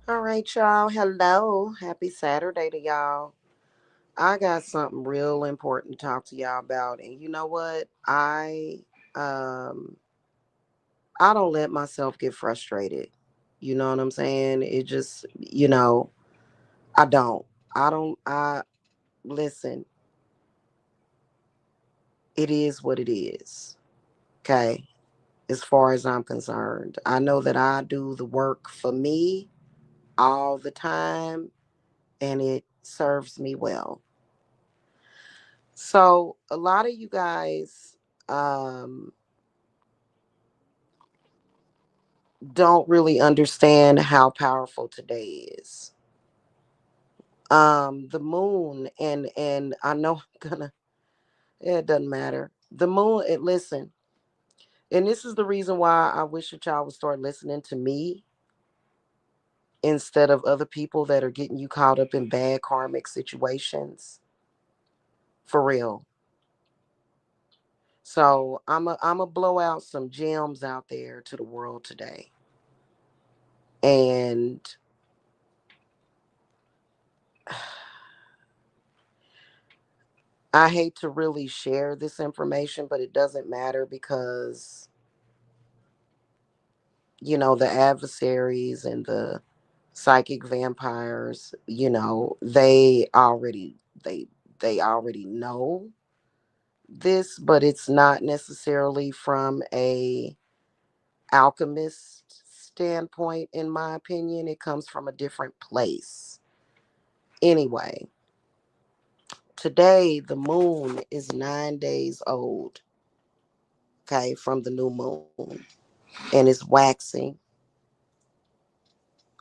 All right, y'all. Hello. Happy Saturday to y'all. I got something real important to talk to y'all about. And you know what? Um I don't let myself get frustrated. You know what I'm saying? It just, I don't. I listen, it is what it is. Okay? As far as I'm concerned. I know that I do the work for me all the time and it serves me well. So a lot of you guys um, don't really understand how powerful today is. The moon and I know I'm gonna. It doesn't matter. The moon. Listen, and this is the reason why I wish that y'all would start listening to me instead of other people that are getting you caught up in bad karmic situations. For real. So I'm a blow out some gems out there to the world today. And I hate to really share this information, but it doesn't matter because, the adversaries and the psychic vampires, they they already know this, but it's not necessarily from a alchemist standpoint in my opinion. It comes from a different place. Anyway, today the moon is 9 days old, okay, from the new moon and it's waxing.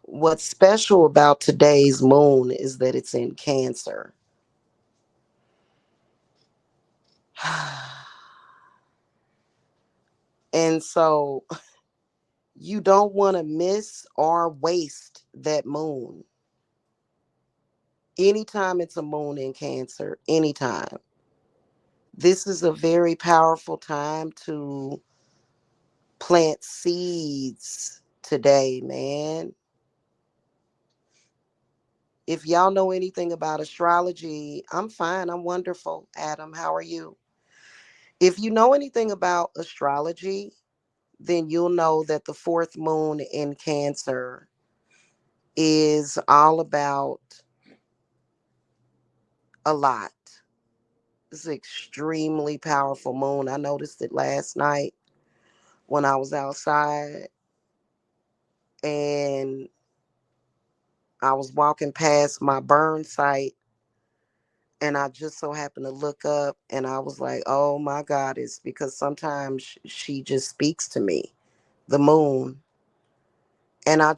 What's special about today's moon is that it's in Cancer. And so you don't want to miss or waste that moon. Anytime it's a moon in Cancer, anytime. This is a very powerful time to plant seeds today, man. If y'all know anything about astrology, I'm fine. I'm wonderful. Adam, how are you? If you know anything about astrology, then you'll know that the fourth moon in Cancer is all about a lot. It's an extremely powerful moon. I noticed it last night when I was outside and I was walking past my burn site and I just so happened to look up and I was like, oh my God, it's because sometimes she just speaks to me, the moon. And I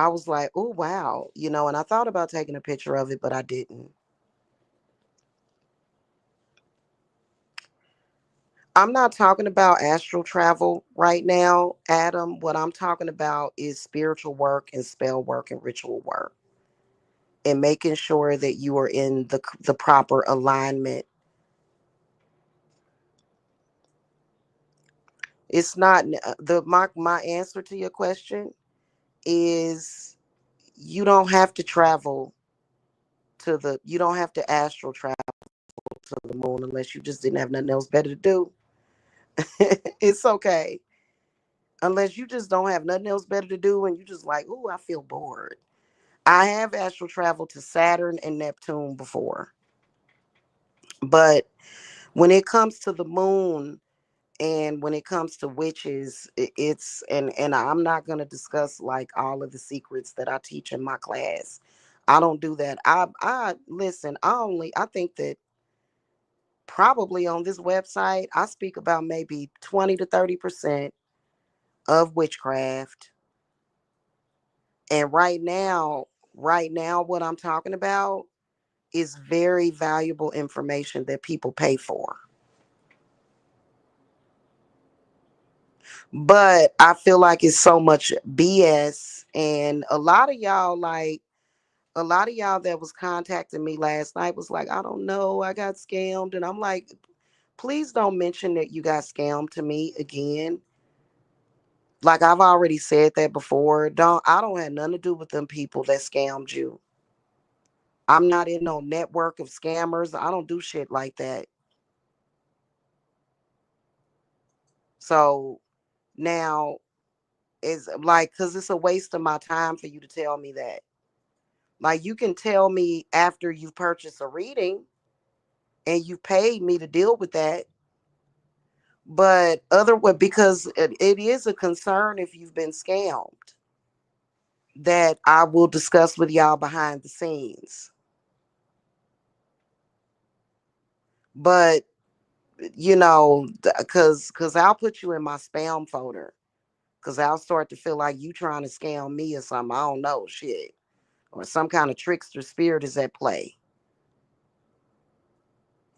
was like, oh, wow, and I thought about taking a picture of it, but I didn't. I'm not talking about astral travel right now, Adam. What I'm talking about is spiritual work and spell work and ritual work and making sure that you are in the proper alignment. It's not my answer to your question is you don't have to travel you don't have to astral travel to the moon unless you just didn't have nothing else better to do. It's okay. Unless you just don't have nothing else better to do and you just like, ooh, I feel bored. I have astral traveled to Saturn and Neptune before. But when it comes to the moon and when it comes to witches, it's and I'm not going to discuss like all of the secrets that I teach in my class. I don't do that. I listen, I think that probably on this website I speak about maybe 20 to 30% of witchcraft. And right now what I'm talking about is very valuable information that people pay for. But I feel like it's so much BS. And a lot of y'all that was contacting me last night was like, I don't know, I got scammed. And I'm like, please don't mention that you got scammed to me again. Like I've already said that before. I don't have nothing to do with them people that scammed you. I'm not in no network of scammers. I don't do shit like that. So now it's like, cause it's a waste of my time for you to tell me that. Like you can tell me after you've purchased a reading and you paid me to deal with that. But because it is a concern if you've been scammed that I will discuss with y'all behind the scenes. But because I'll put you in my spam folder because I'll start to feel like you trying to scam me or something. I don't know, shit, or some kind of trickster spirit is at play.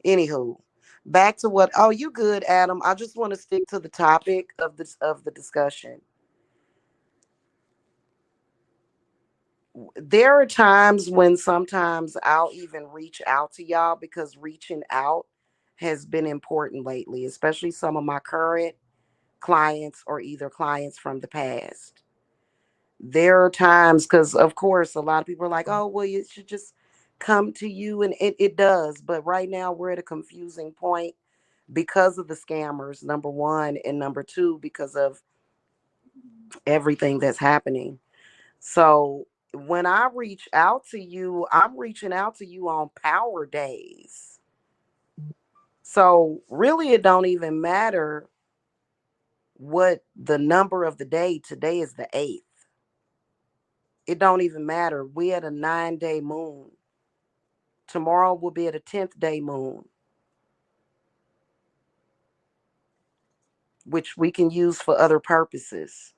Anywho, back to what. Oh, you good, Adam? I just want to stick to the topic of the discussion. There are times when sometimes I'll even reach out to y'all because reaching out has been important lately, especially some of my current clients or either clients from the past. There are times because of course a lot of people are like, oh well, it should just come to you, and it does. But right now we're at a confusing point because of the scammers, number one, and number two, because of everything that's happening. So when I reach out to you, I'm reaching out to you on power days. So really it don't even matter what the number of the day. Today is the 8th. It don't even matter. We at a 9-day moon. Tomorrow will be at a 10th day moon, which we can use for other purposes.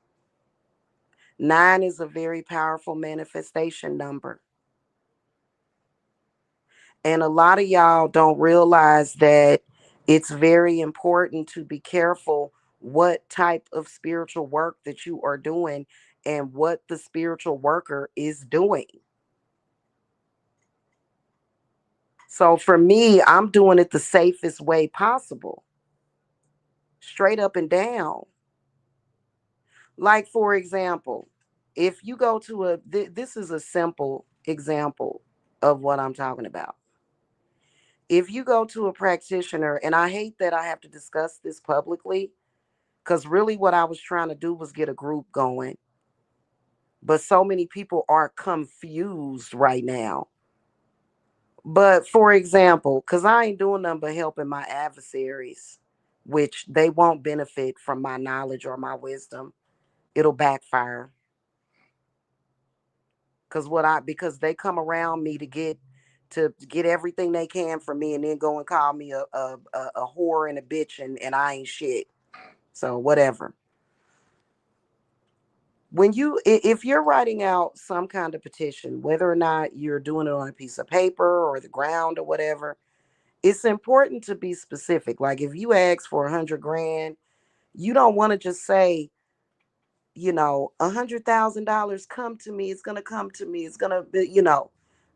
9 is a very powerful manifestation number. And a lot of y'all don't realize that it's very important to be careful what type of spiritual work that you are doing and what the spiritual worker is doing. So for me, I'm doing it the safest way possible, straight up and down. Like, for example, if you go to this is a simple example of what I'm talking about. If you go to a practitioner, and I hate that I have to discuss this publicly, because really what I was trying to do was get a group going. But so many people are confused right now. But for example, because I ain't doing nothing but helping my adversaries, which they won't benefit from my knowledge or my wisdom. It'll backfire. Because they come around me to get everything they can from me and then go and call me a whore and a bitch, and I ain't shit. So whatever. If you're writing out some kind of petition, whether or not you're doing it on a piece of paper or the ground or whatever, it's important to be specific. Like if you ask for 100 grand, you don't want to just say, $100,000 come to me. It's gonna come to me. It's gonna be,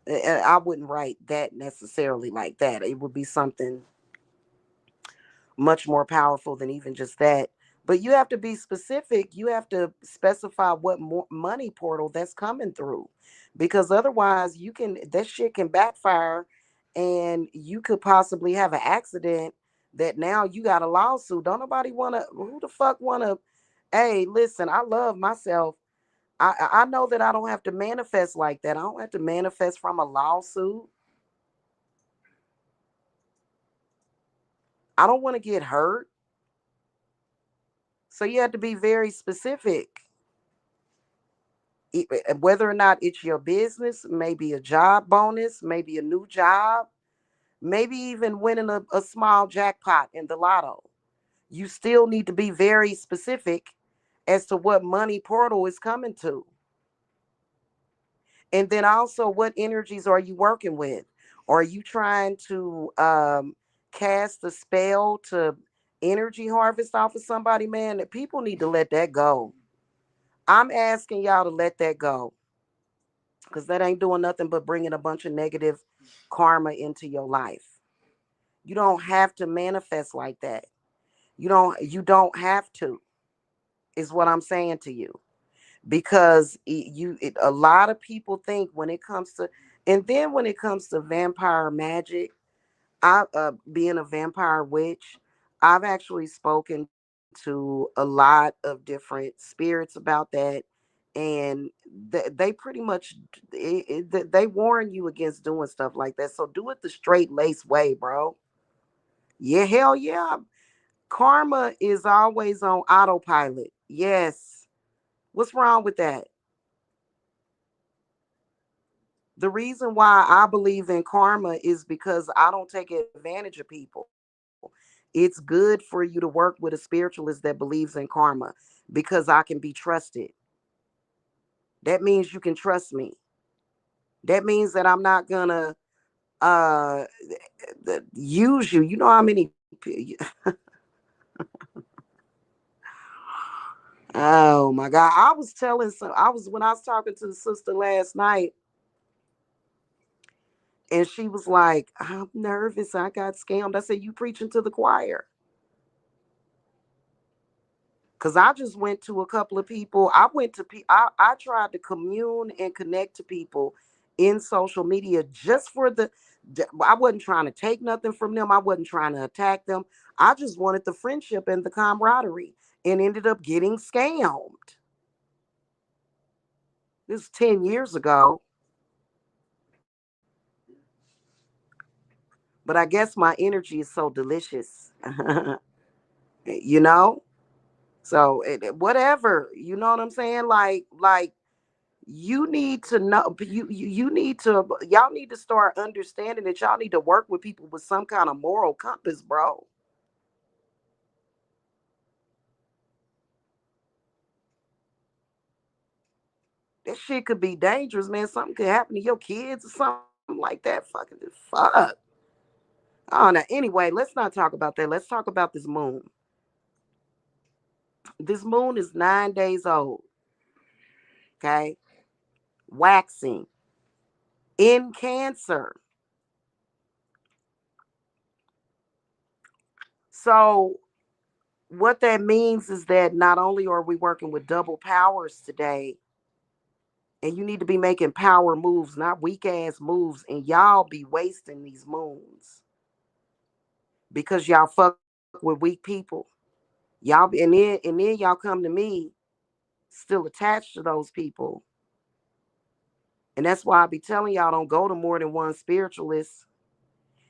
I wouldn't write that necessarily like that. It would be something much more powerful than even just that. But you have to be specific. You have to specify what money portal that's coming through, because otherwise that shit can backfire, and you could possibly have an accident that now you got a lawsuit. Don't nobody wanna. Who the fuck wanna? Hey, listen, I love myself. I know that I don't have to manifest like that. I don't have to manifest from a lawsuit. I don't want to get hurt. So you have to be very specific. Whether or not it's your business, maybe a job bonus, maybe a new job, maybe even winning a small jackpot in the lotto. You still need to be very specific as to what money portal is coming to. And then also, what energies are you working with? Are you trying to cast a spell to energy harvest off of somebody? Man, that people need to let that go. I'm asking y'all to let that go, because that ain't doing nothing but bringing a bunch of negative karma into your life. You don't have to manifest like that. You don't have to. is what I'm saying to you. Because a lot of people think when it comes to, and then when it comes to vampire magic, I being a vampire witch, I've actually spoken to a lot of different spirits about that, and they pretty much they warn you against doing stuff like that. So do it the straight lace way, bro. Yeah, hell yeah. Karma is always on autopilot. Yes. What's wrong with that? The reason why I believe in karma is because I don't take advantage of people. It's good for you to work with a spiritualist that believes in karma because I can be trusted. That means you can trust me. That means that I'm not gonna uh use you. You know how many oh my god. I was when I was talking to the sister last night, and she was like, I'm nervous. I got scammed. I said, you preaching to the choir. Cause I just went to a couple of people. I tried to commune and connect to people in social media just for I wasn't trying to take nothing from them. I wasn't trying to attack them. I just wanted the friendship and the camaraderie, and ended up getting scammed. This is 10 years ago. But I guess my energy is so delicious. you know? So whatever, you know what I'm saying? Like you need to know you need to y'all need to start understanding that y'all need to work with people with some kind of moral compass, bro. That shit could be dangerous, man. Something could happen to your kids or something like that. Fucking fuck. Oh, now anyway, let's not talk about that. Let's talk about this moon. This moon is 9 days old. Okay, waxing in Cancer. So what that means is that not only are we working with double powers today, and you need to be making power moves, not weak ass moves, and y'all be wasting these moons because y'all fuck with weak people. Y'all be, and then y'all come to me still attached to those people. And that's why I be telling y'all don't go to more than one spiritualist.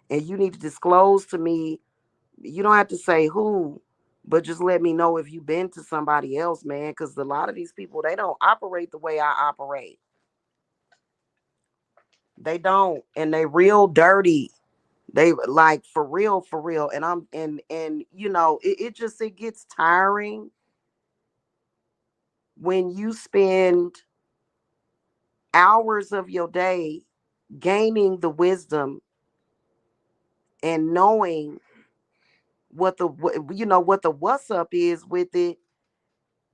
And you need to disclose to me. You don't have to say who, but just let me know if you've been to somebody else, man. Because a lot of these people, they don't operate the way I operate. They don't, and they real dirty. They like for real. And it gets tiring when you spend hours of your day gaining the wisdom and knowing what the what's up is with it,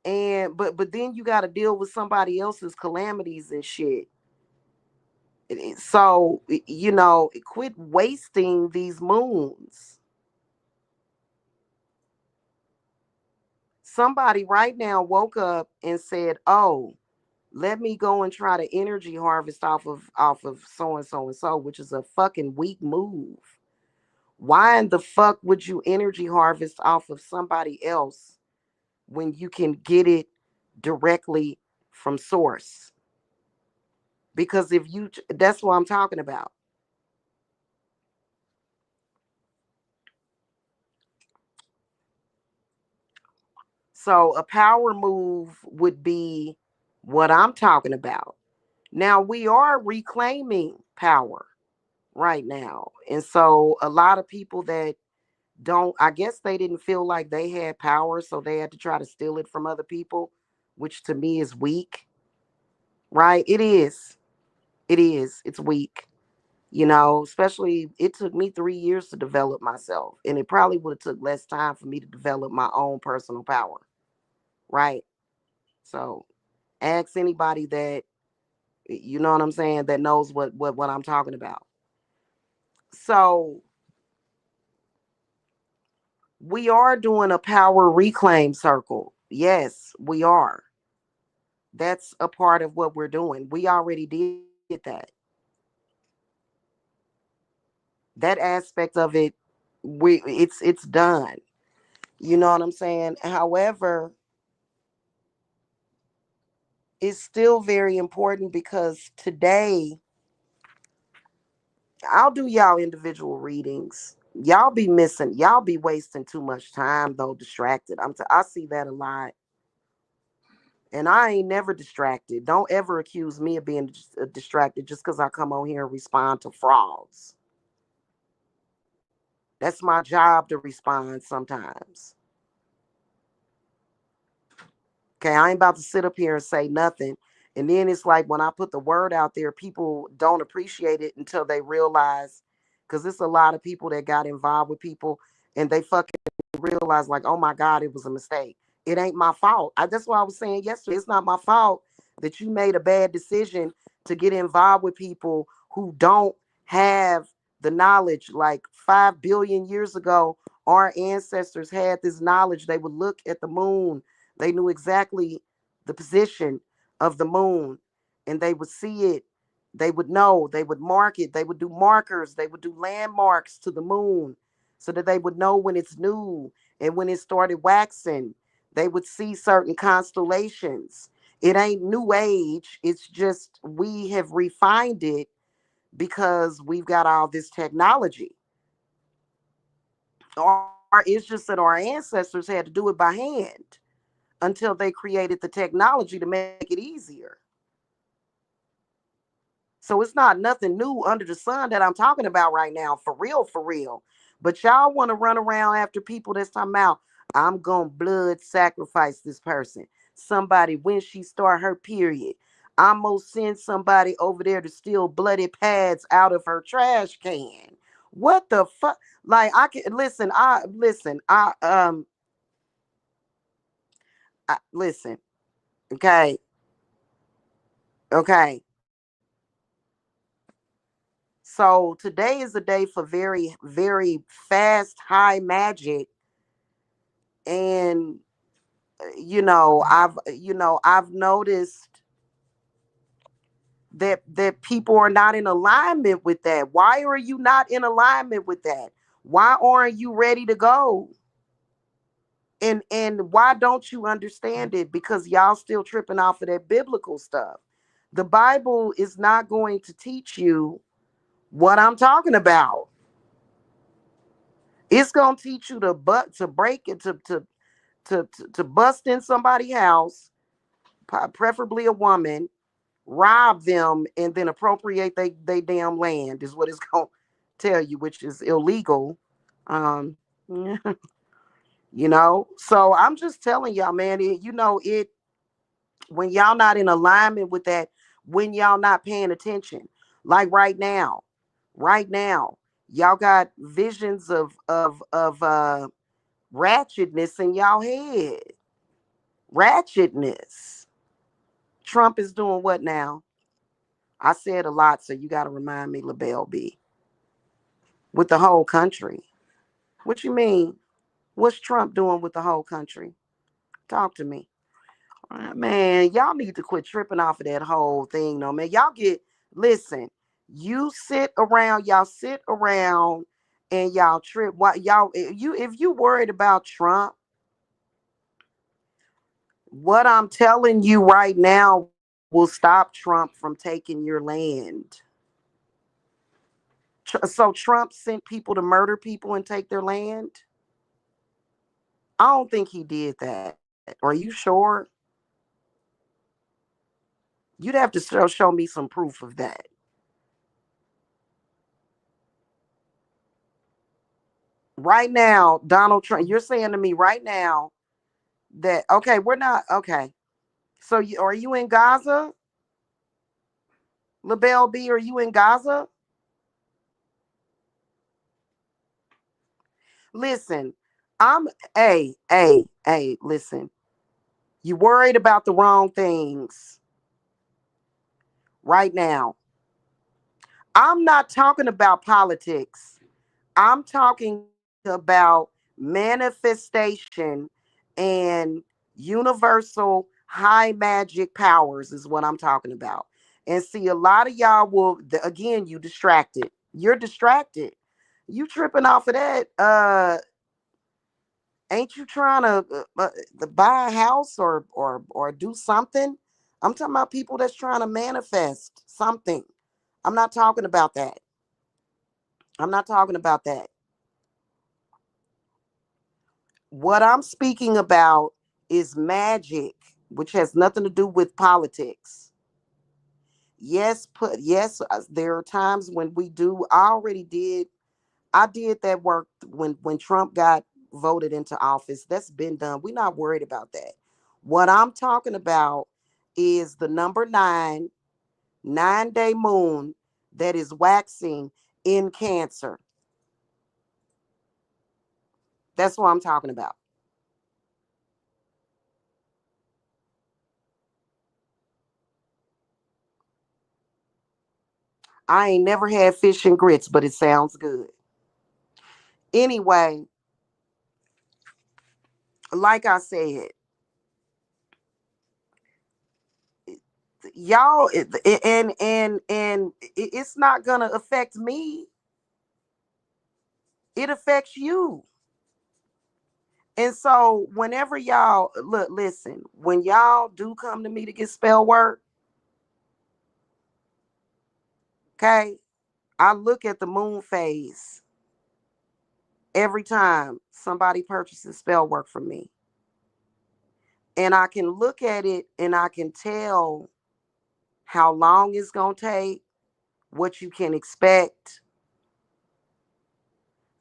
and but then you got to deal with somebody else's calamities and shit. So quit wasting these moons. Somebody right now woke up and said, oh, let me go and try to energy harvest off of so and so and so, which is a fucking weak move. Why in the fuck would you energy harvest off of somebody else when you can get it directly from source? Because if you that's what I'm talking about. So a power move would be what I'm talking about. Now we are reclaiming power right now. And so a lot of people that don't, I guess they didn't feel like they had power, so they had to try to steal it from other people, which to me is weak, right? It is. It is. It's weak. Especially it took me 3 years to develop myself, and it probably would have took less time for me to develop my own personal power, right? So ask anybody that you know what I'm saying that knows what I'm talking about. So we are doing a power reclaim circle. Yes, we are. That's a part of what we're doing. We already did that. That aspect of it, it's done. You know what I'm saying? However, it's still very important because today I'll do y'all individual readings. Y'all be wasting too much time though, distracted. I see that a lot. And I ain't never distracted. Don't ever accuse me of being distracted just because I come on here and respond to frauds. That's my job to respond sometimes. Okay, I ain't about to sit up here and say nothing. And then it's like when I put the word out there, people don't appreciate it until they realize, because it's a lot of people that got involved with people and they fucking realize, like, oh my God, it was a mistake. It ain't my fault. That's what I was saying yesterday. It's not my fault that you made a bad decision to get involved with people who don't have the knowledge. Like 5 billion years ago, our ancestors had this knowledge. They would look at the moon, they knew exactly the position of the moon and they would see it. They would know, they would mark it, they would do markers, they would do landmarks to the moon so that they would know when it's new and when it started waxing. They would see certain constellations. It ain't new age, it's just we have refined it because we've got all this technology. Or it's just that our ancestors had to do it by hand until they created the technology to make it easier. So it's not nothing new under the sun that I'm talking about right now, for real, for real. But y'all want to run around after people that's talking about, I'm going to blood sacrifice this person. Somebody, when she start her period, I'm going to send somebody over there to steal bloody pads out of her trash can. What the fuck? Like, I can listen, okay, okay. So today is a day for very, very fast, high magic. And I've noticed that people are not in alignment with that. Why are you not in alignment with that? Why aren't you ready to go? And why don't you understand it? Because y'all still tripping off of that biblical stuff. The Bible is not going to teach you what I'm talking about. It's gonna teach you to break it to bust in somebody's house, preferably a woman, rob them, and then appropriate they damn land is what it's gonna tell you, which is illegal. Um, So I'm just telling y'all, man. It when y'all not in alignment with that, when y'all not paying attention, like right now, y'all got visions of ratchetness in y'all head. Ratchetness. Trump is doing what now? I said a lot, so you got to remind me, LaBelle B. With the whole country. What you mean? What's Trump doing with the whole country? Talk to me. Man, y'all need to quit tripping off of that whole thing, though, man. Listen, y'all sit around and y'all trip. What y'all, if you worried about Trump, what I'm telling you right now will stop Trump from taking your land. So Trump sent people to murder people and take their land? I don't think he did that. Are you sure? You'd have to show me some proof of that. Right now, Donald Trump, you're saying to me right now that, okay, we're not, okay. So are you in Gaza? LaBelle B, are you in Gaza? Listen, listen. You worried about the wrong things right now. I'm not talking about politics. I'm talking about manifestation and Universal high magic powers is what I'm talking about. And see, a lot of y'all will, again, you distracted. You're distracted. You tripping off of that. Ain't you trying to buy a house or do something? I'm talking about people that's trying to manifest something. I'm not talking about that. I'm not talking about that. What I'm speaking about is magic, which has nothing to do with politics. Yes, there are times when we do. I did that work when Trump got voted into office. That's been done. We're not worried about that. What I'm talking about is the number 9 day moon that is waxing in Cancer. That's what I'm talking about. I ain't never had fish and grits, but it sounds good. Anyway, like I said, y'all, and it's not gonna affect me. It affects you. And so whenever y'all listen, when y'all do come to me to get spell work, okay, I look at the moon phase every time somebody purchases spell work from me. And I can look at it and I can tell how long it's gonna take, what you can expect.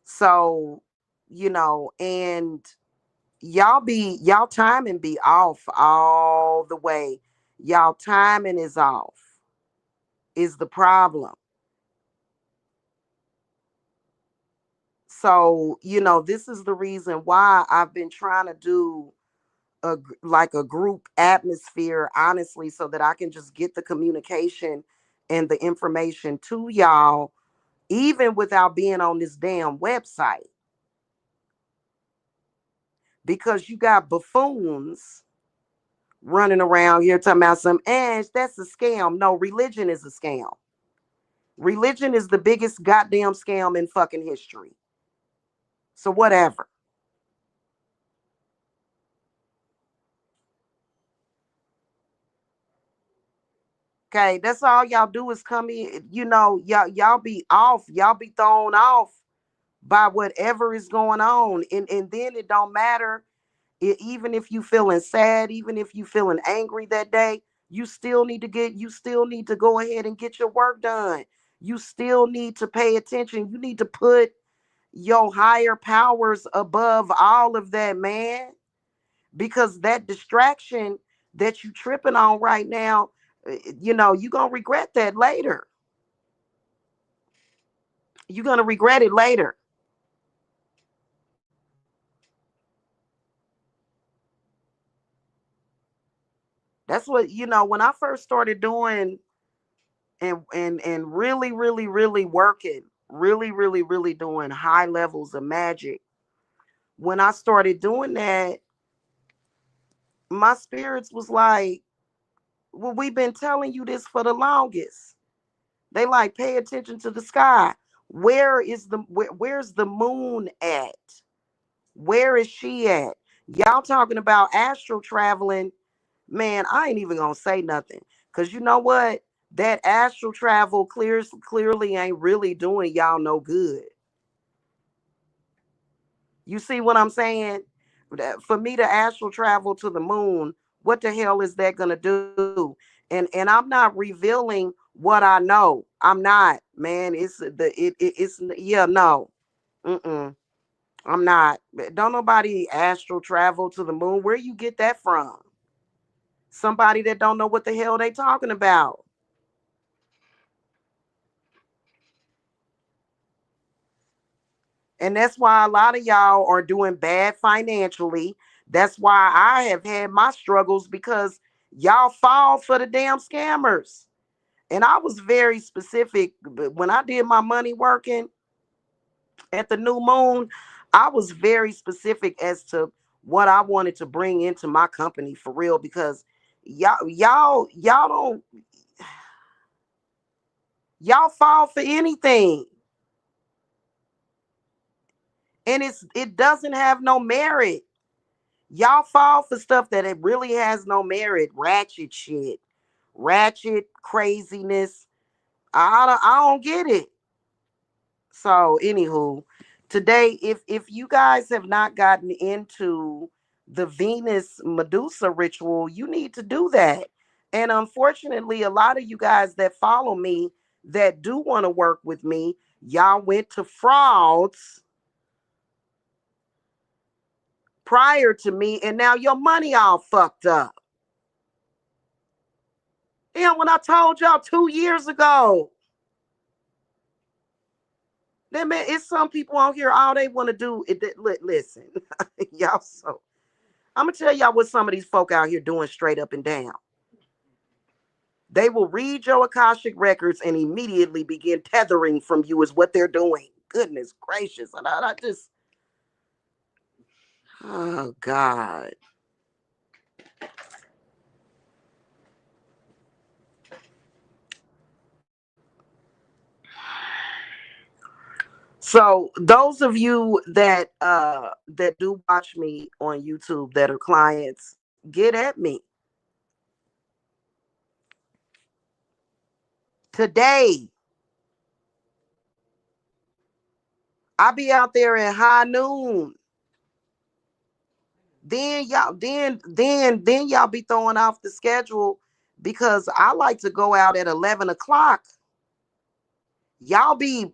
So, and y'all timing be off all the way. Y'all timing is off, is the problem. So, this is the reason why I've been trying to do like a group atmosphere, honestly, so that I can just get the communication and the information to y'all, even without being on this damn website. Because you got buffoons running around here talking about some ash, that's a scam. No, religion is a scam. Religion is the biggest goddamn scam in fucking history. So whatever. Okay, that's all y'all do is come in. Y'all be off. Y'all be thrown off by whatever is going on, and then it don't matter. Even if you feeling sad, even if you feeling angry that day, you still need to go ahead and get your work done. You still need to pay attention. You need to put your higher powers above all of that, man, because that distraction that you tripping on right now, you're gonna regret that later. You're gonna regret it later. That's what, when I first started doing and really, really, really working, really, really, really doing high levels of magic. When I started doing that, my spirits was like, well, we've been telling you this for the longest. They like, pay attention to the sky. Where's the moon at? Where is she at? Y'all talking about astral traveling. Man, I ain't even gonna say nothing. Cause you know what? That astral travel clearly ain't really doing y'all no good. You see what I'm saying? For me to astral travel to the moon, what the hell is that gonna do? And I'm not revealing what I know. I'm not, man. It's yeah, no. Mm-mm. I'm not. Don't nobody astral travel to the moon. Where you get that from? Somebody that don't know what the hell they talking about. And that's why a lot of y'all are doing bad financially. That's why I have had my struggles because y'all fall for the damn scammers. And I was very specific when I did my money working at the new moon. I was very specific as to what I wanted to bring into my company for real, because y'all don't, y'all fall for anything. And it doesn't have no merit. Y'all fall for stuff that it really has no merit. Ratchet shit. Ratchet craziness. I don't get it. So anywho, today, if you guys have not gotten into the Venus Medusa ritual, you need to do that. And unfortunately, a lot of you guys that follow me that do want to work with me, y'all went to frauds prior to me, and now your money all fucked up. Yeah, when I told y'all 2 years ago, then man, it's some people on here, all they want to do is listen, y'all. So I'm gonna tell y'all what some of these folk out here doing straight up and down. They will read your Akashic records and immediately begin tethering from you is what they're doing. Goodness gracious. And I just, oh God. So those of you that do watch me on YouTube that are clients, get at me. Today, I be out there at high noon. Then y'all be throwing off the schedule because I like to go out at 11 o'clock. Y'all be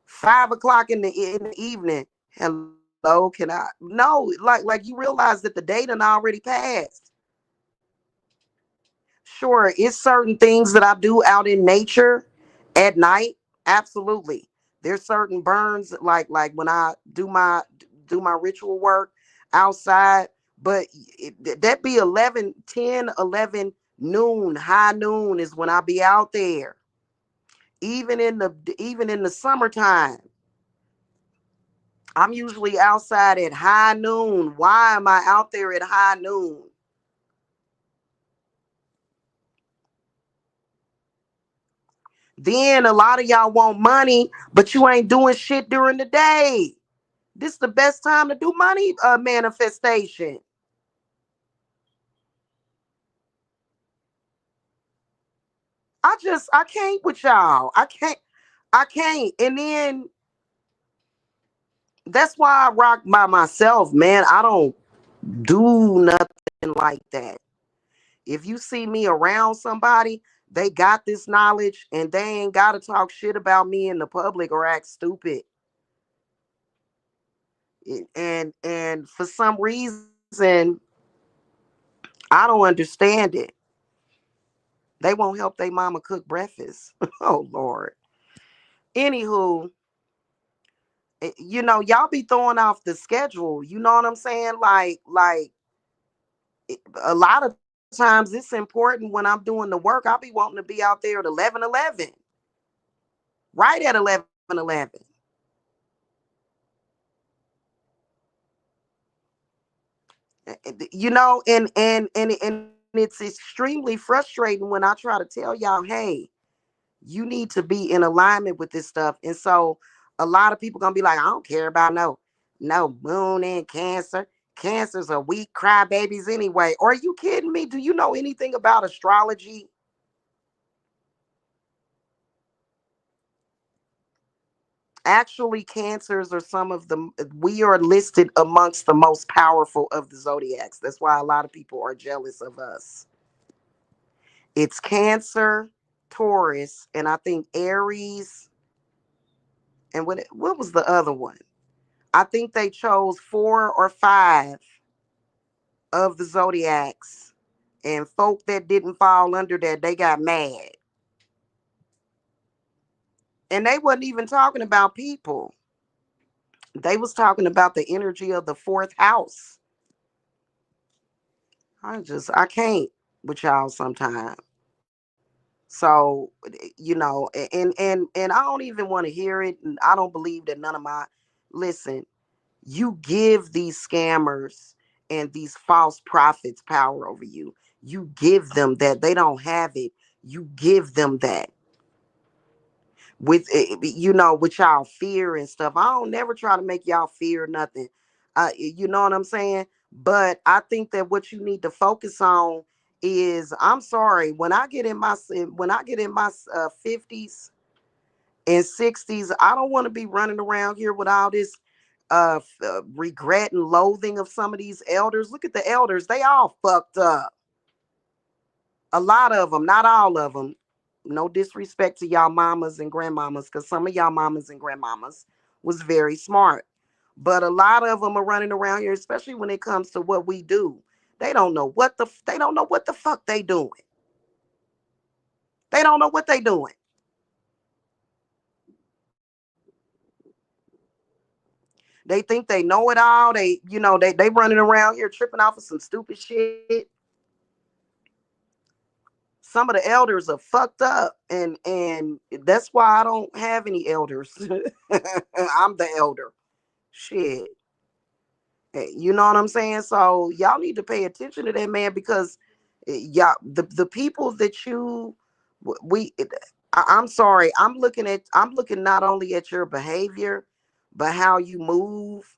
5 o'clock in the evening. Hello, can I? No, like you realize that the day done already passed. Sure, it's certain things that I do out in nature at night. Absolutely. There's certain burns like when I do my ritual work outside, but that be 11, 10, 11 noon, high noon is when I be out there. Even in the summertime, I'm usually outside at high noon. Why am I out there at high noon? Then a lot of y'all want money, but you ain't doing shit during the day. This is the best time to do money manifestation. I can't with y'all. I can't. And then that's why I rock by myself, man. I don't do nothing like that. If you see me around somebody, they got this knowledge and they ain't got to talk shit about me in the public or act stupid. And for some reason, I don't understand it. They won't help their mama cook breakfast. Oh Lord. Anywho, y'all be throwing off the schedule. You know what I'm saying? Like a lot of times it's important when I'm doing the work. I'll be wanting to be out there at 11:11, right at 11:11. And it's extremely frustrating when I try to tell y'all, hey, you need to be in alignment with this stuff. And so a lot of people gonna be like, I don't care about no moon and cancer. Cancers are weak crybabies anyway. Or are you kidding me? Do you know anything about astrology? Actually, cancers are some of the, we are listed amongst the most powerful of the zodiacs. That's why a lot of people are jealous of us. It's Cancer, Taurus, and I think Aries. And what was the other one? I think they chose 4 or 5 of the zodiacs, and folk that didn't fall under that, they got mad. And they wasn't even talking about people. They was talking about the energy of the fourth house. I can't with y'all sometimes. So, and I don't even want to hear it. And I don't believe that none of my, listen, you give these scammers and these false prophets power over you. You give them that. They don't have it. You give them that. With with y'all fear and stuff. I don't never try to make y'all fear nothing. You know what I'm saying? But I think that what you need to focus on is, I'm sorry, when I get in my 50s and 60s, I don't want to be running around here with all this regret and loathing of some of these elders. Look at the elders. They all fucked up. A lot of them, not all of them. No disrespect to y'all mamas and grandmamas, because some of y'all mamas and grandmamas was very smart. But a lot of them are running around here, especially when it comes to what we do. They don't know what the fuck they doing. They don't know what they doing. They think they know it all. They running around here tripping off of some stupid shit. Some of the elders are fucked up, and that's why I don't have any elders. I'm the elder. Shit. You know what I'm saying? So y'all need to pay attention to that, man, because y'all, the people that we I'm sorry, I'm looking not only at your behavior, but how you move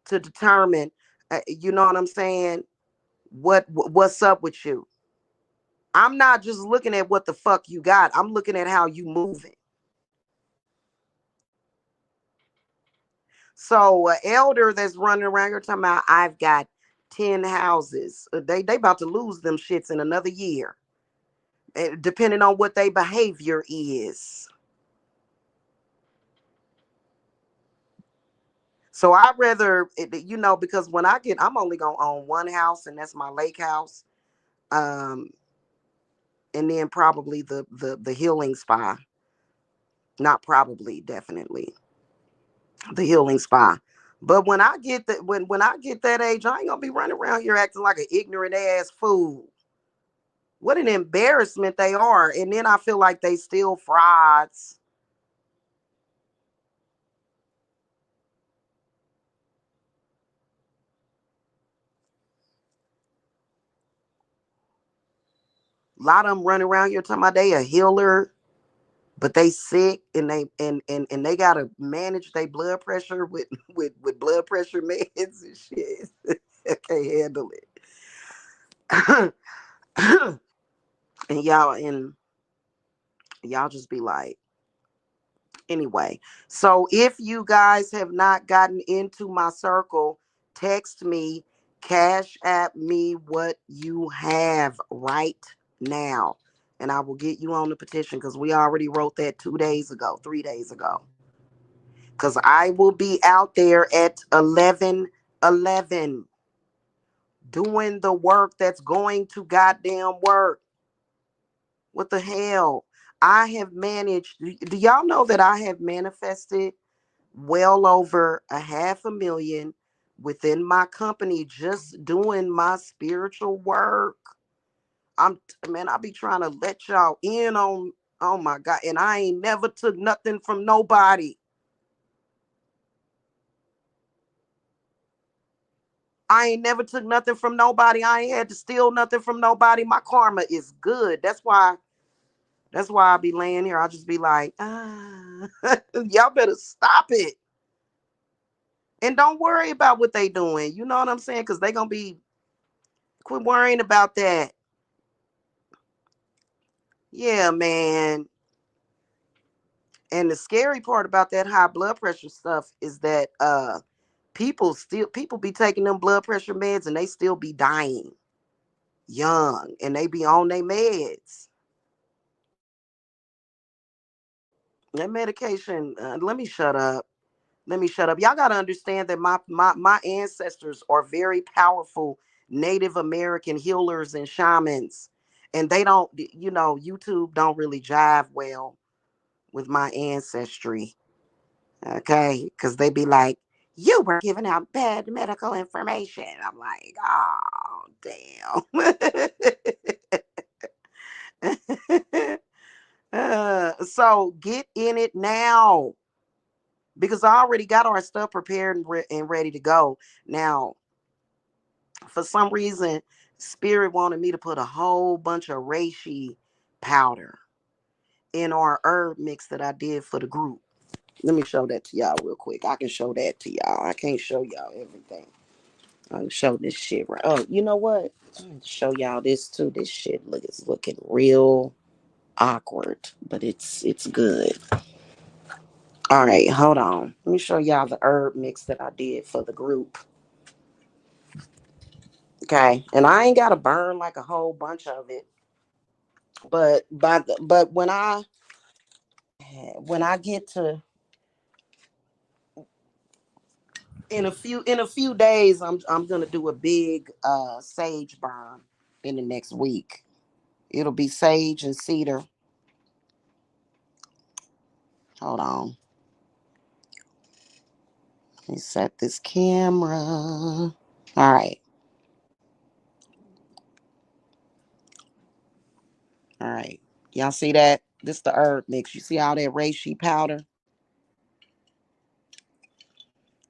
to determine, you know what I'm saying, what's up with you. I'm not just looking at what the fuck you got. I'm looking at how you moving. So an elder that's running around here talking about, I've got 10 houses. They about to lose them shits in another year, depending on what their behavior is. So I'd rather, because I'm only gonna own one house, and that's my lake house. Um, and then probably the healing spa. Not probably, definitely the healing spa. But when I get that when I get that age, I ain't gonna be running around here acting like an ignorant ass fool. What an embarrassment they are. And then I feel like they still frauds. A lot of them running around here talking about they a healer, but they sick, and and they gotta manage their blood pressure with with blood pressure meds and shit. I can't handle it. And y'all just be like, anyway. So if you guys have not gotten into my circle, text me, cash app me what you have right now, and I will get you on the petition, because we already wrote that 2 days ago, 3 days ago. Because I will be out there at 11:11 doing the work that's going to goddamn work. What the hell? I have managed. Do y'all know that I have manifested well over $500,000 within my company, just doing my spiritual work? I be trying to let y'all in on, oh my God, and I ain't never took nothing from nobody. I ain't never took nothing from nobody. I ain't had to steal nothing from nobody. My karma is good. That's why I be laying here. I'll just be like, y'all better stop it. And don't worry about what they doing. You know what I'm saying? Because they gonna be, quit worrying about that. Yeah, man. And the scary part about that high blood pressure stuff is that people be taking them blood pressure meds, and they still be dying young, and they be on their meds. That medication, let me shut up. Let me shut up. Y'all got to understand that my ancestors are very powerful Native American healers and shamans. And they don't, YouTube don't really jive well with my ancestry. Okay. Because they be like, you were giving out bad medical information. I'm like, oh, damn. So get in it now, because I already got our stuff prepared and ready to go. Now, For some reason, Spirit wanted me to put a whole bunch of reishi powder in our herb mix that I did for the group. Let me show that to y'all real quick. I can show that to y'all. I can't show y'all everything. I'll show this shit right. Oh, you know what? I'll show y'all this too. This shit is looking real awkward, but it's good. All right, hold on. Let me show y'all the herb mix that I did for the group. Okay, and I ain't gotta burn like a whole bunch of it, but when I get to in a few days, I'm gonna do a big sage burn in the next week. It'll be sage and cedar. Hold on. Let me set this camera. All right. All right. Y'all see that? This the herb mix. You see all that reishi powder?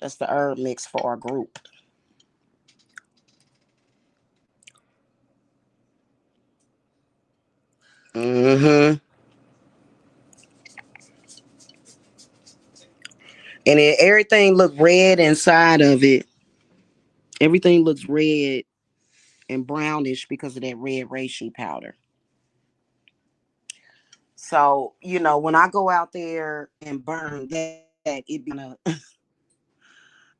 That's the herb mix for our group. Mm-hmm. And everything look red inside of it. Everything looks red and brownish because of that red reishi powder. So, when I go out there and burn that, it be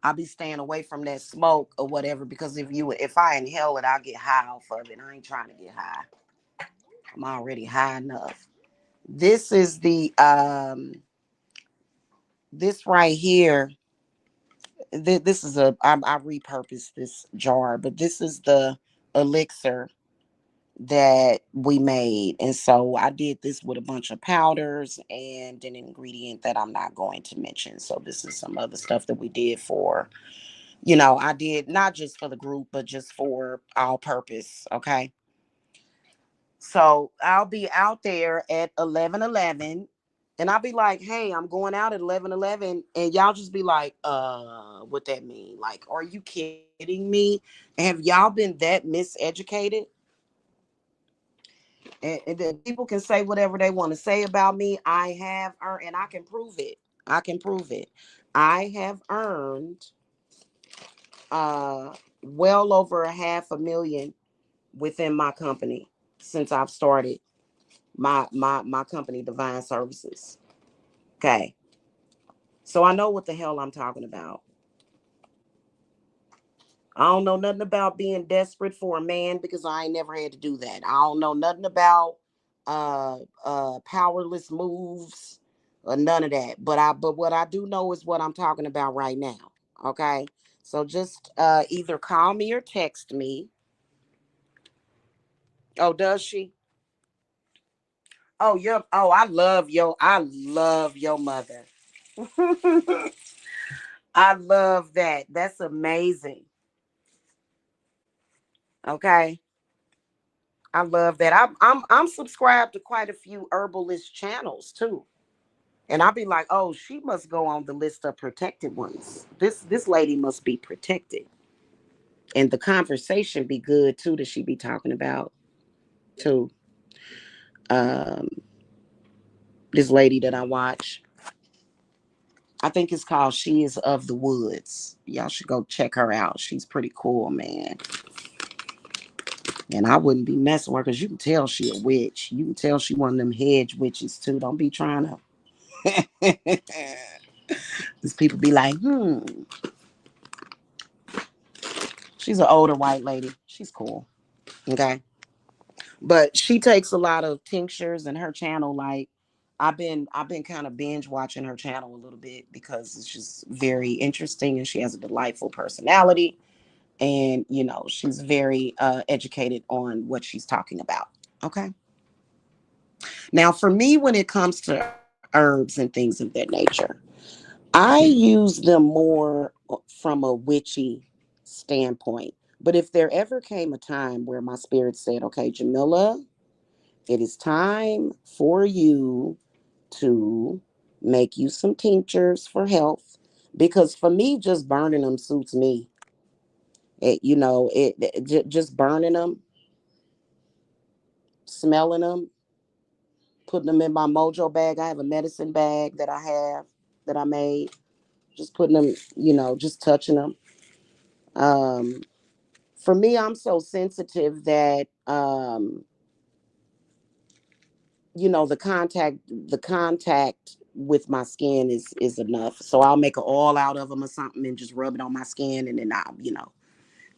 I'll be staying away from that smoke or whatever, because if I inhale it, I'll get high off of it. I ain't trying to get high. I'm already high enough. This is this right here. This is I repurposed this jar, but this is the elixir that we made. And so I did this with a bunch of powders and an ingredient that I'm not going to mention. So this is some other stuff that we did for, I did not just for the group, but just for all purpose. Okay. So I'll be out there at 11:11, and I'll be like, hey, I'm going out at 11:11. And y'all just be like, what that mean? Like, are you kidding me? Have y'all been that miseducated? And then people can say whatever they want to say about me. I have earned, and I can prove it. I can prove it. I have earned uh well over a half a million within my company since I've started my company, Divine Services. Okay. So I know what the hell I'm talking about. I don't know nothing about being desperate for a man, because I ain't never had to do that. I don't know nothing about powerless moves or none of that. But what I do know is what I'm talking about right now. Okay. So just either call me or text me. Oh, does she? Oh, I love your mother. I love that. That's amazing. Okay. I love that. I'm subscribed to quite a few herbalist channels too. And I'll be like, oh, she must go on the list of protected ones. This lady must be protected. And the conversation be good too that she be talking about too. Um, this lady that I watch, I think it's called She Is of the Woods. Y'all should go check her out. She's pretty cool, man. And I wouldn't be messing with her, because you can tell she a witch. You can tell she one of them hedge witches too. Don't be trying to. These people be like, she's an older white lady. She's cool. Okay. But she takes a lot of tinctures, and her channel, like, I've been kind of binge watching her channel a little bit, because it's just very interesting, and she has a delightful personality, and she's very educated on what she's talking about. Okay. Now, for me, when it comes to herbs and things of that nature, I use them more from a witchy standpoint. But if there ever came a time where my spirit said, okay, Jamila, it is time for you to make you some tinctures for health, because for me, just burning them suits me. Just burning them, smelling them, putting them in my mojo bag. I have a medicine bag that I made. Just putting them, just touching them. Um, for me, I'm so sensitive that the contact with my skin is enough. So I'll make an oil out of them or something and just rub it on my skin, and then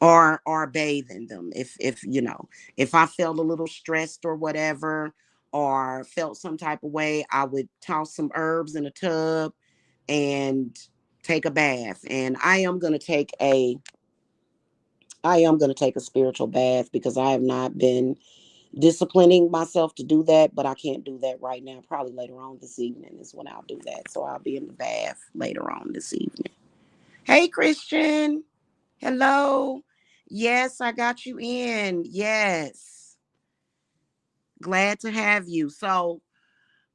or bathe in them if I felt a little stressed or whatever, or felt some type of way, I would toss some herbs in a tub and take a bath. And I am going to take a spiritual bath, because I have not been disciplining myself to do that, but I can't do that right now. Probably later on this evening is when I'll do that. So I'll be in the bath later on this evening. Hey, Christian. Hello. Yes, I got you in. Yes. Glad to have you. So,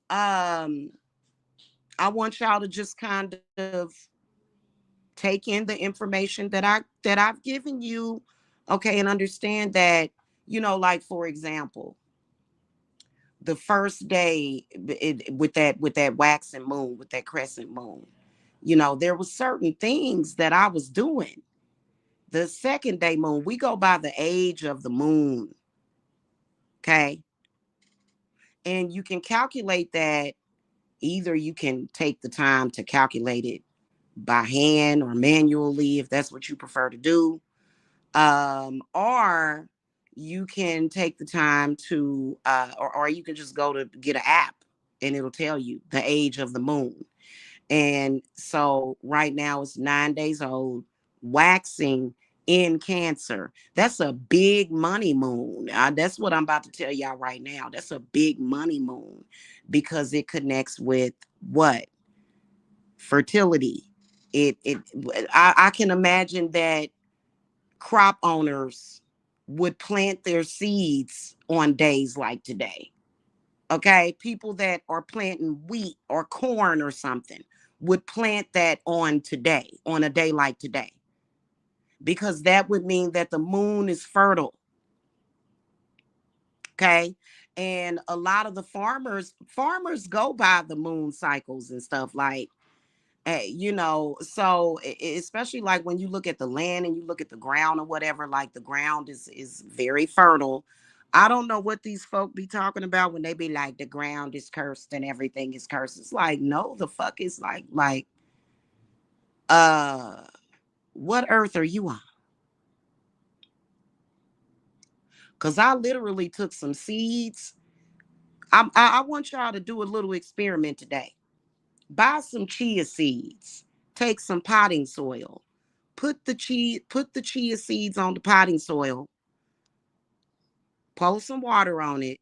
um, I want y'all to just kind of take in the information that I've given you, okay, and understand that, like for example, the first day with that waxing moon, with that crescent moon, there was certain things that I was doing. The second day moon, we go by the age of the moon, okay? And you can calculate that. Either you can take the time to calculate it by hand or manually, if that's what you prefer to do. Or you can take the time to, or you can just go to get an app and it'll tell you the age of the moon. And so right now it's 9 days old, waxing in Cancer. That's a big money moon. That's what I'm about to tell y'all right now. That's a big money moon, because it connects with what? Fertility. I can imagine that crop owners would plant their seeds on days like today. Okay, people that are planting wheat or corn or something would plant that on today, on a day like today, because that would mean that the moon is fertile. Okay. And a lot of the farmers go by the moon cycles and stuff, like, so especially like when you look at the land and you look at the ground or whatever, like the ground is very fertile. I don't know what these folk be talking about when they be like the ground is cursed and everything is cursed. It's like, no, the fuck is uh what earth are you on? Because I literally took some seeds. I want y'all to do a little experiment today. Buy some chia seeds, take some potting soil, put the chia seeds on the potting soil, pour some water on it,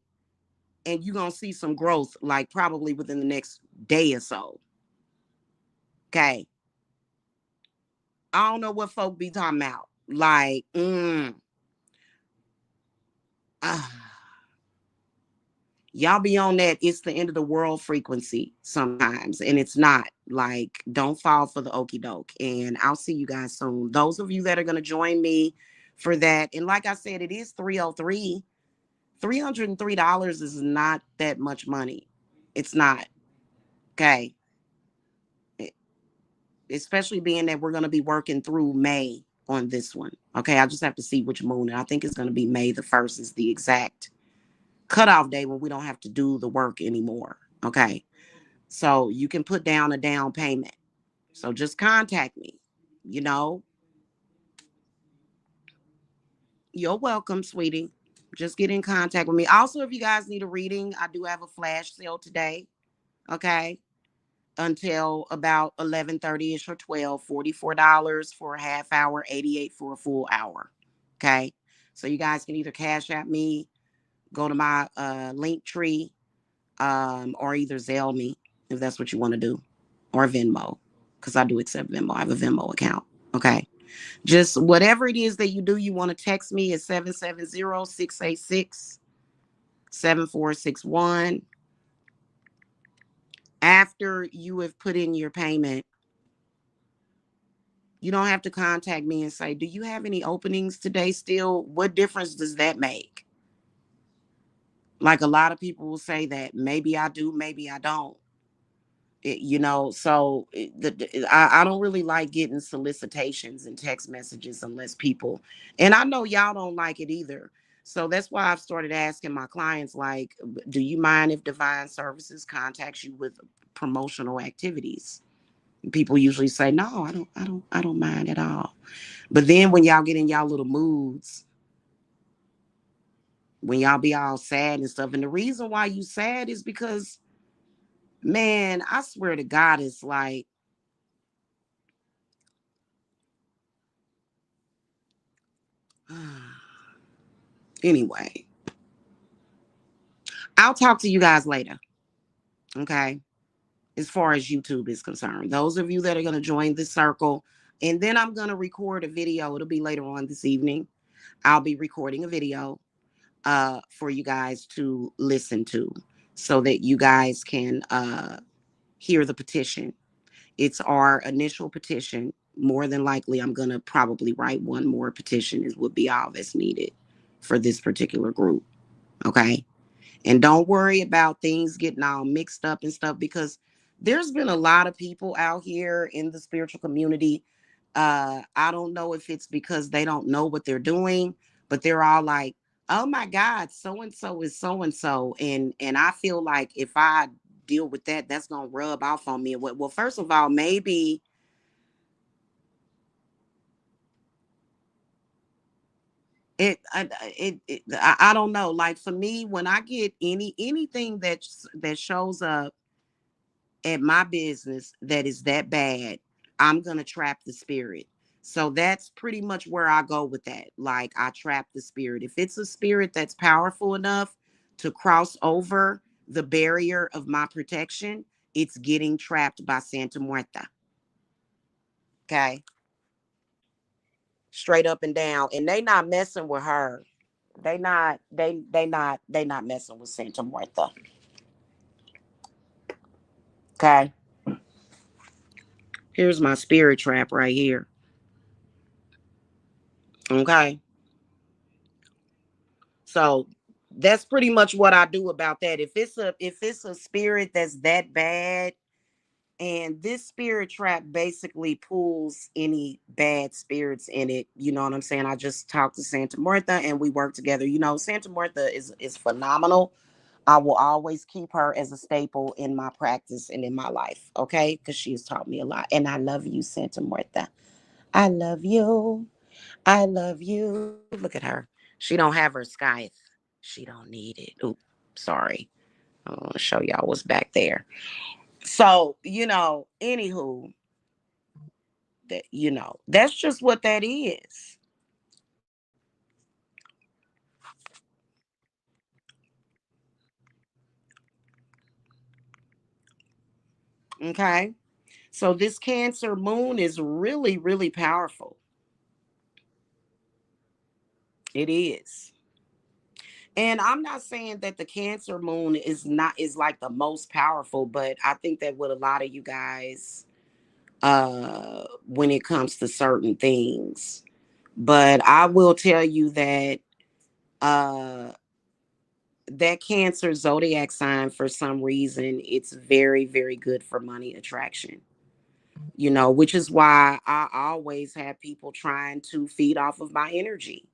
and you're gonna see some growth, like probably within the next day or so. Okay. I don't know what folk be talking about. Like, uh, y'all be on that it's the end of the world frequency sometimes, and it's not. Like, don't fall for the okey doke. And I'll see you guys soon. Those of you that are gonna join me for that, and like I said, it is 303. $303 is not that much money. It's not. Okay. Especially being that we're going to be working through May on this one. Okay. I just have to see which moon. And I think it's going to be May the 1st is the exact cutoff day when we don't have to do the work anymore. Okay. So you can put down a down payment. So just contact me. You know, you're welcome, sweetie. Just get in contact with me. Also, if you guys need a reading, I do have a flash sale today. Okay. Until about 11:30ish or 12, $44 for a half hour, 88 for a full hour. Okay. So you guys can either cash at me, go to my link tree, or either Zelle me if that's what you want to do, or Venmo, because I do accept Venmo. I have a Venmo account. Okay. Just whatever it is that you do, you want to text me at 770-686-7461. After you have put in your payment, You don't have to contact me and say, do you have any openings today still? What difference does that make? Like a lot of people will say that maybe I do, maybe I don't. So I don't really like getting solicitations and text messages unless people, and I know y'all don't like it either. So that's why I've started asking my clients, like, do you mind if Divine Services contacts you with promotional activities? People usually say, no, I don't mind at all. But then when y'all get in y'all little moods, when y'all be all sad and stuff, and the reason why you sad is because, man, I swear to God, it's like, anyway, I'll talk to you guys later. Okay. As far as YouTube is concerned, those of you that are going to join this circle, and then I'm going to record a video. It'll be later on this evening. I'll be recording a video for you guys to listen to so that you guys can hear the petition. It's our initial petition. More than likely, I'm going to probably write one more petition. It would be all that's needed for this particular group. Okay. And don't worry about things getting all mixed up and stuff, because there's been a lot of people out here in the spiritual community. I don't know if it's because they don't know what they're doing, but they're all like, oh my God, so and so is so and so. And I feel like if I deal with that, that's gonna rub off on me. Well, first of all, maybe I don't know. Like for me, when I get anything that shows up at my business that is that bad, I'm going to trap the spirit. So that's pretty much where I go with that. Like I trap the spirit. If it's a spirit that's powerful enough to cross over the barrier of my protection, it's getting trapped by Santa Muerta. Okay. Straight up and down. And they not messing with her. They not messing with Santa Muerta. Okay. Here's my spirit trap right here. Okay. So that's pretty much what I do about that. If it's a spirit that's that bad, and this spirit trap basically pulls any bad spirits in it, you know what I'm saying? I just talk to Santa Martha and we work together. Santa Martha is phenomenal. I will always keep her as a staple in my practice and in my life, okay? Because she has taught me a lot. And I love you, Santa Martha. I love you. I love you. Look at her. She don't have her scythe. She don't need it. Oop, sorry. I want to show y'all what's back there. So, anywho, that's just what that is. Okay. So this Cancer moon is really, really powerful. It is. And I'm not saying that the Cancer moon is like the most powerful, but I think that with a lot of you guys, when it comes to certain things. But I will tell you that uh that Cancer zodiac sign, for some reason, it's very, very good for money attraction. Which is why I always have people trying to feed off of my energy.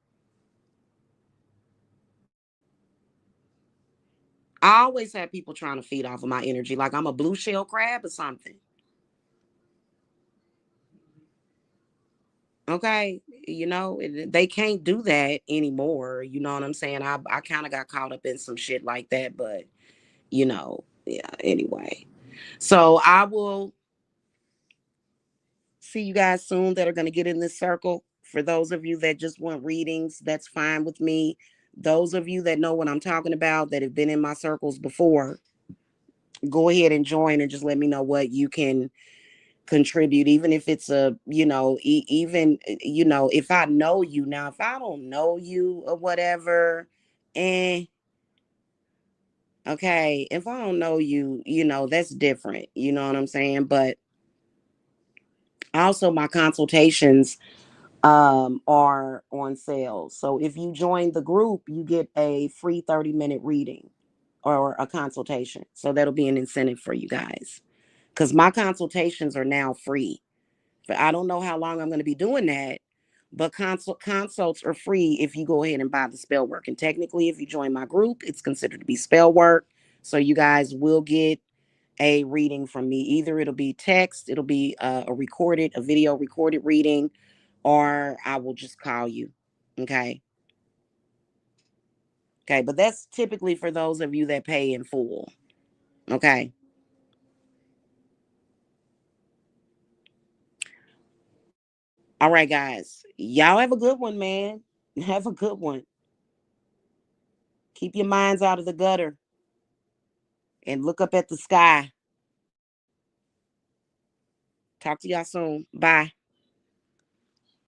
I always have people trying to feed off of my energy, like I'm a blue shell crab or something. Okay. They can't do that anymore. You know what I'm saying? I kind of got caught up in some shit like that, but yeah, anyway. So I will see you guys soon that are going to get in this circle. For those of you that just want readings, that's fine with me. Those of you that know what I'm talking about, that have been in my circles before, go ahead and join and just let me know what you can contribute, even if it's even if I know you. Now if I don't know you or whatever, eh, okay, if I don't know you, that's different, you know what I'm saying? But Also, my consultations are on sale. So if you join the group, you get a free 30-minute reading or a consultation. So that'll be an incentive for you guys. Because my consultations are now free. But I don't know how long I'm going to be doing that. But consults are free if you go ahead and buy the spell work. And technically, if you join my group, it's considered to be spell work. So you guys will get a reading from me. Either it'll be text, it'll be a video recorded reading, or I will just call you. Okay. Okay. But that's typically for those of you that pay in full. Okay. All right, guys. Y'all have a good one, man. Have a good one. Keep your minds out of the gutter and look up at the sky. Talk to y'all soon. Bye.